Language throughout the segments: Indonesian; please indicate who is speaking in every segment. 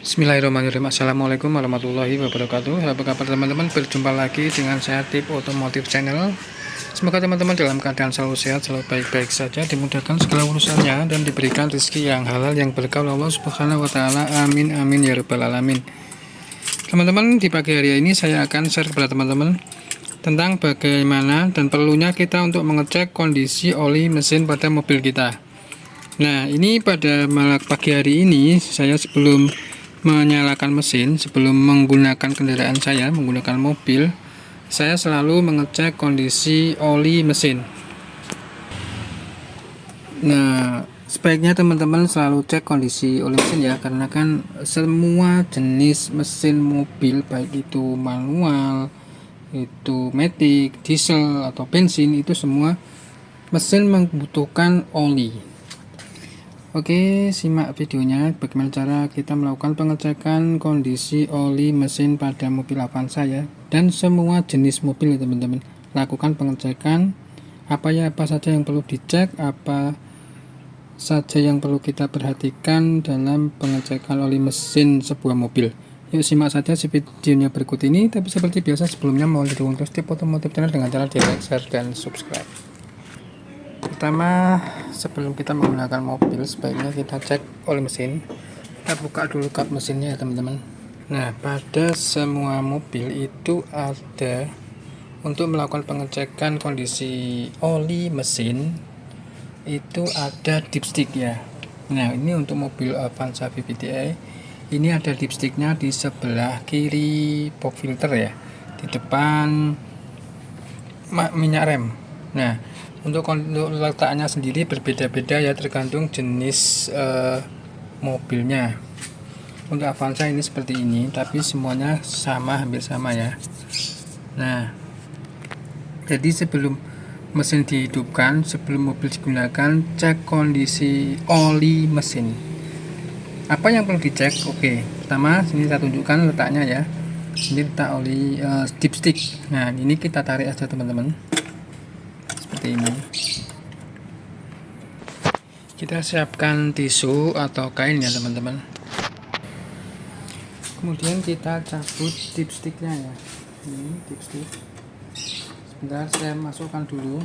Speaker 1: Bismillahirrahmanirrahim. Assalamualaikum warahmatullahi wabarakatuh. Apa kabar teman-teman? Berjumpa lagi dengan saya Tip Otomotif Channel. Semoga teman-teman dalam keadaan selalu sehat, selalu baik-baik saja, dimudahkan segala urusannya dan diberikan rezeki yang halal yang berkah oleh Allah Subhanahu wa taala. Amin amin ya rabbal alamin. Teman-teman, di pagi hari ini saya akan share kepada teman-teman tentang bagaimana dan perlunya kita untuk mengecek kondisi oli mesin pada mobil kita. Nah, ini pada pagi hari ini saya sebelum menyalakan mesin, sebelum menggunakan kendaraan saya, menggunakan mobil, saya selalu mengecek kondisi oli mesin. Nah, sebaiknya teman-teman selalu cek kondisi oli mesin ya, karena kan semua jenis mesin mobil, baik itu manual, itu matic, diesel atau bensin, itu semua mesin membutuhkan oli. Oke, simak videonya bagaimana cara kita melakukan pengecekan kondisi oli mesin pada mobil Avanza ya, dan semua jenis mobil ya teman-teman. Lakukan pengecekan apa saja yang perlu dicek, apa saja yang perlu kita perhatikan dalam pengecekan oli mesin sebuah mobil. Yuk simak saja videonya berikut ini. Tapi seperti biasa sebelumnya mohon didukung terus Tip Otomotif Channel dengan cara di like, share, dan subscribe. Pertama, sebelum kita menggunakan mobil, sebaiknya kita cek oli mesin. Kita buka dulu kap mesinnya ya teman-teman. Nah, pada semua mobil itu ada untuk melakukan pengecekan kondisi oli mesin, itu ada dipstick ya. Nah, ini untuk mobil Avanza VVT-i, ini ada dipsticknya di sebelah kiri pop filter ya, di depan minyak rem. Nah, untuk letaknya sendiri berbeda-beda ya, tergantung jenis mobilnya. Untuk Avanza ini seperti ini, tapi semuanya sama, hampir sama ya. Nah, jadi sebelum mesin dihidupkan, sebelum mobil digunakan, cek kondisi oli mesin. Apa yang perlu dicek? Oke, pertama sini saya tunjukkan letaknya ya. Ini letak oli dipstick. Nah, ini kita tarik aja teman-teman. Seperti ini. Kita siapkan tisu atau kain ya teman-teman. Kemudian kita cabut dipsticknya ya. Ini dipstick. Sebentar saya masukkan dulu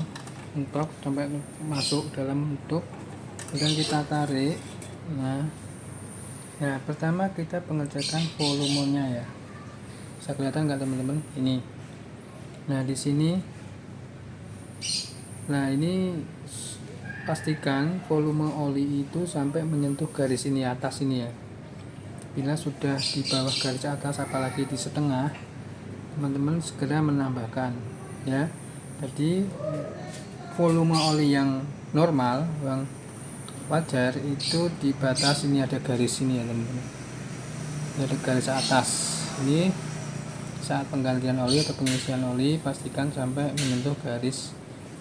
Speaker 1: untuk sampai masuk dalam untuk. Kemudian kita tarik. Nah, ya pertama kita pengecekan volumenya ya. Bisa kelihatan nggak teman-teman? Ini. Nah di sini. Nah ini pastikan volume oli itu sampai menyentuh garis ini atas ini ya. Bila sudah di bawah garis atas, apalagi di setengah, teman-teman segera menambahkan ya. Jadi volume oli yang normal, yang wajar itu di batas ini, ada garis ini ya teman-teman. Ada garis atas ini. Saat penggantian oli atau pengisian oli, pastikan sampai menyentuh garis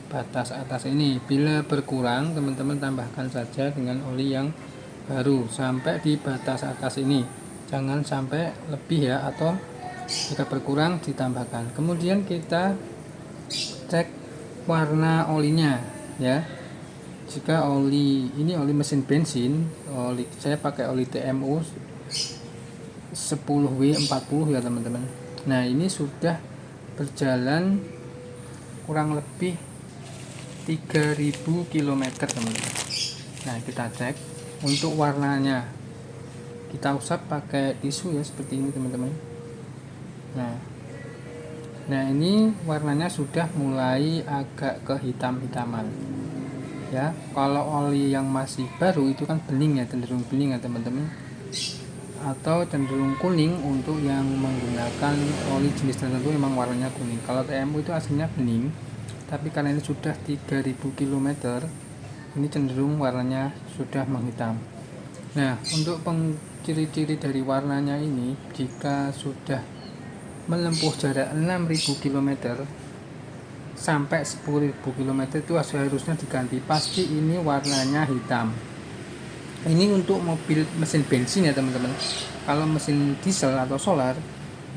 Speaker 1: batas atas ini. Bila berkurang, teman-teman tambahkan saja dengan oli yang baru sampai di batas atas ini. Jangan sampai lebih ya, atau jika berkurang ditambahkan. Kemudian kita cek warna olinya ya. Jika oli ini oli mesin bensin, oli saya pakai oli TMU 10W40 ya teman-teman. Nah, ini sudah berjalan kurang lebih 3000 km teman-teman. Nah, kita cek untuk warnanya. Kita usap pakai tisu ya, seperti ini teman-teman. Nah ini warnanya sudah mulai agak kehitam-hitaman ya. Kalau oli yang masih baru itu kan bening ya, cenderung bening ya teman-teman, atau cenderung kuning untuk yang menggunakan oli jenis tertentu memang warnanya kuning. Kalau TMU itu aslinya bening, tapi karena ini sudah 3000 km, ini cenderung warnanya sudah menghitam. Nah, untuk ciri-ciri dari warnanya ini, jika sudah menempuh jarak 6000 km sampai 10.000 km itu harusnya diganti. Pasti ini warnanya hitam. Ini untuk mobil mesin bensin ya teman-teman. Kalau mesin diesel atau solar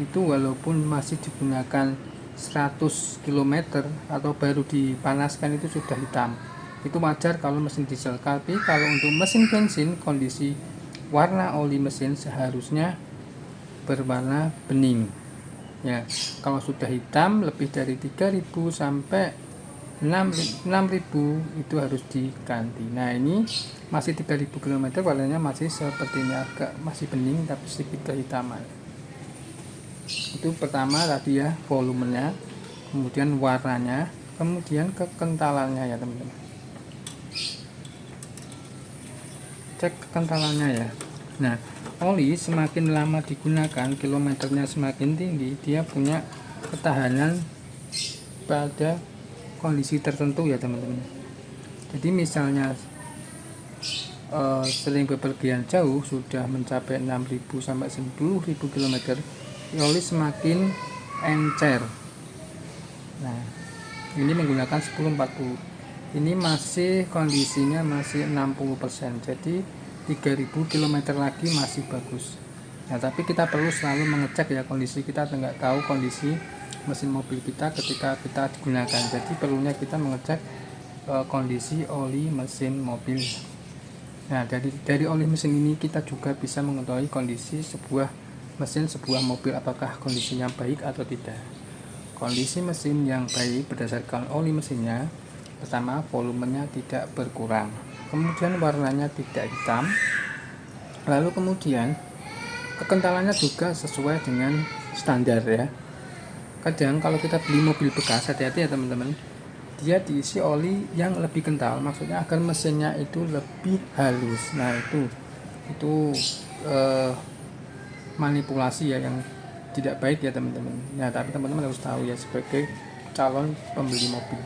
Speaker 1: itu walaupun masih digunakan 100 km atau baru dipanaskan itu sudah hitam. Itu wajar kalau mesin diesel. Tapi kalau untuk mesin bensin, kondisi warna oli mesin seharusnya berwarna bening ya. Kalau sudah hitam lebih dari 3000 sampai 6000 itu harus diganti. Nah ini masih 3000 km, warnanya masih seperti ini, agak masih bening tapi sedikit kehitaman. Itu pertama tadi ya, volumenya, kemudian warnanya, kemudian kekentalannya ya teman-teman. Cek kekentalannya ya. Nah oli semakin lama digunakan, kilometernya semakin tinggi, dia punya ketahanan pada kondisi tertentu ya teman-teman. Jadi misalnya sering bepergian jauh, sudah mencapai 6000 sampai 10.000 km, oli semakin encer. Nah ini menggunakan 1040, ini masih kondisinya masih 60%, jadi 3000 km lagi masih bagus. Nah tapi kita perlu selalu mengecek ya kondisi kita, nggak tahu kondisi mesin mobil kita ketika kita digunakan, jadi perlunya kita mengecek kondisi oli mesin mobil. Nah dari oli mesin ini kita juga bisa mengetahui kondisi sebuah mesin, sebuah mobil, apakah kondisinya baik atau tidak. Kondisi mesin yang baik berdasarkan oli mesinnya, pertama volumenya tidak berkurang, kemudian warnanya tidak hitam, lalu kemudian kekentalannya juga sesuai dengan standar ya. Kadang kalau kita beli mobil bekas, hati-hati ya teman-teman, dia diisi oli yang lebih kental, maksudnya agar mesinnya itu lebih halus. Nah itu manipulasi ya yang tidak baik ya teman-teman. Nah tapi teman-teman harus tahu ya sebagai calon pembeli mobil.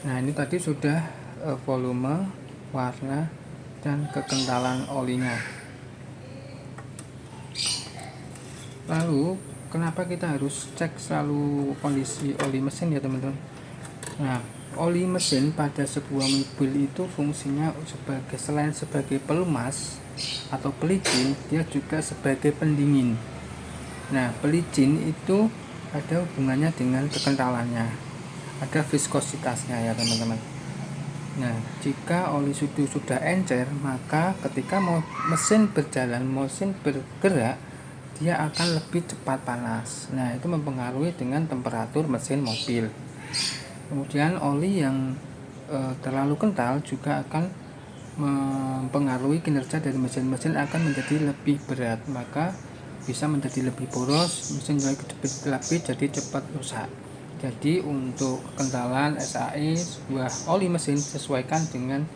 Speaker 1: Nah ini tadi sudah volume, warna, dan kekentalan olinya. Lalu kenapa kita harus cek selalu kondisi oli mesin ya teman-teman. Nah oli mesin pada sebuah mobil itu fungsinya selain sebagai pelumas atau pelicin, dia juga sebagai pendingin. Nah pelicin itu ada hubungannya dengan kekentalannya, ada viskositasnya ya teman-teman. Nah jika oli sudah encer, maka ketika mesin berjalan, mesin bergerak, dia akan lebih cepat panas. Nah itu mempengaruhi dengan temperatur mesin mobil. Kemudian oli yang terlalu kental juga akan mempengaruhi kinerja dari mesin akan menjadi lebih berat, maka bisa menjadi lebih boros, mesin lebih jadi cepat rusak. Jadi untuk kekentalan SAE sebuah oli mesin sesuaikan dengan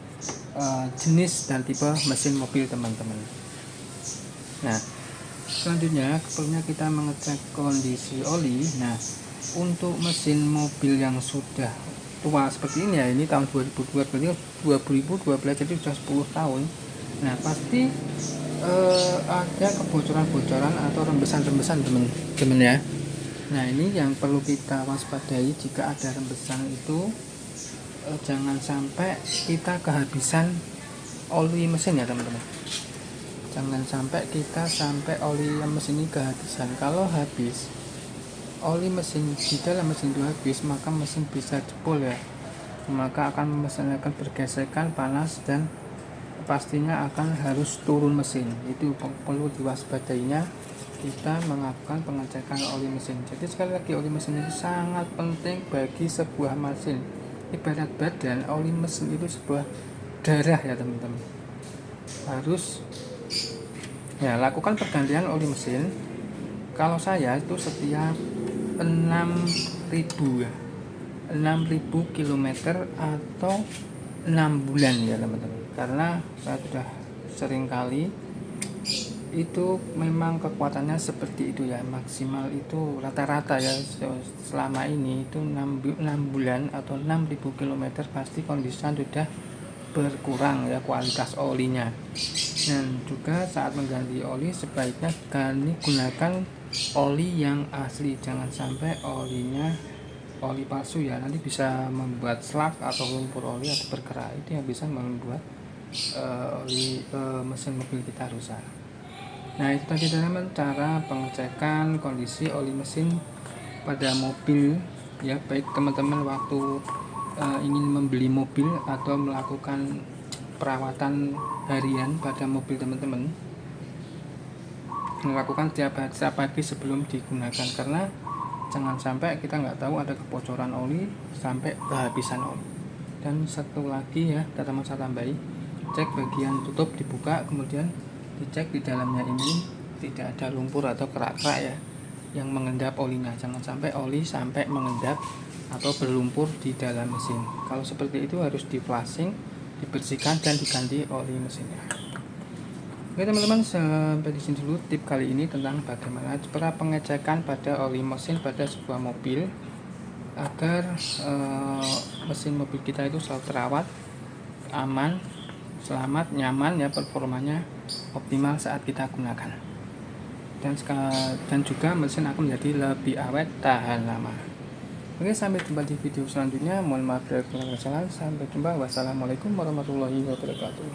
Speaker 1: jenis dan tipe mesin mobil teman-teman. Nah selanjutnya perlunya kita mengecek kondisi oli. Nah untuk mesin mobil yang sudah tua seperti ini ya, ini tahun 2012, jadi sudah 10 tahun. Nah pasti ada kebocoran-bocoran atau rembesan-rembesan teman-teman ya. Nah ini yang perlu kita waspadai, jika ada rembesan itu jangan sampai kita kehabisan oli mesin ya teman-teman. Jangan sampai kita oli mesin ini kehabisan. Kalau habis oli mesin di dalam mesin itu habis, maka mesin bisa jebol ya, maka mesin akan bergesekan, panas, dan pastinya akan harus turun mesin. Itu perlu diwaspadainya kita melakukan pengecekan oli mesin. Jadi sekali lagi, oli mesin itu sangat penting bagi sebuah mesin. Ibarat badan, oli mesin itu sebuah darah ya teman-teman. Harus ya lakukan pergantian oli mesin. Kalau saya itu setiap 6.000 ya, 6.000 km atau 6 bulan ya teman-teman. Karena saya sudah sering kali itu memang kekuatannya seperti itu ya, maksimal itu rata-rata ya selama ini itu 6 bulan atau 6.000 km pasti kondisinya sudah berkurang ya kualitas olinya. Dan juga saat mengganti oli sebaiknya gunakan oli yang asli, jangan sampai olinya oli palsu ya, nanti bisa membuat slag atau lumpur oli atau bergerak, itu yang bisa membuat mesin mobil kita rusak. Nah itu tadi teman-teman cara pengecekan kondisi oli mesin pada mobil ya, baik teman-teman waktu ingin membeli mobil atau melakukan perawatan harian pada mobil teman-teman, melakukan setiap pagi sebelum digunakan, karena jangan sampai kita nggak tahu ada kebocoran oli sampai kehabisan oli. Dan satu lagi ya, teman-teman saya tambahi, cek bagian tutup dibuka, kemudian dicek di dalamnya ini tidak ada lumpur atau kerak-kerak ya yang mengendap olinya. Jangan sampai oli sampai mengendap atau berlumpur di dalam mesin. Kalau seperti itu harus di flushing, dibersihkan dan diganti oli mesinnya. Oke teman-teman, sampai di sini dulu tip kali ini tentang bagaimana cara pengecekan pada oli mesin pada sebuah mobil agar mesin mobil kita itu selalu terawat, aman, selamat, nyaman ya, performanya optimal saat kita gunakan. Dan juga mesin akan menjadi lebih awet, tahan lama. Oke, sampai jumpa di video selanjutnya. Mohon maaf dari kesalahan. Sampai jumpa. Wassalamualaikum warahmatullahi wabarakatuh.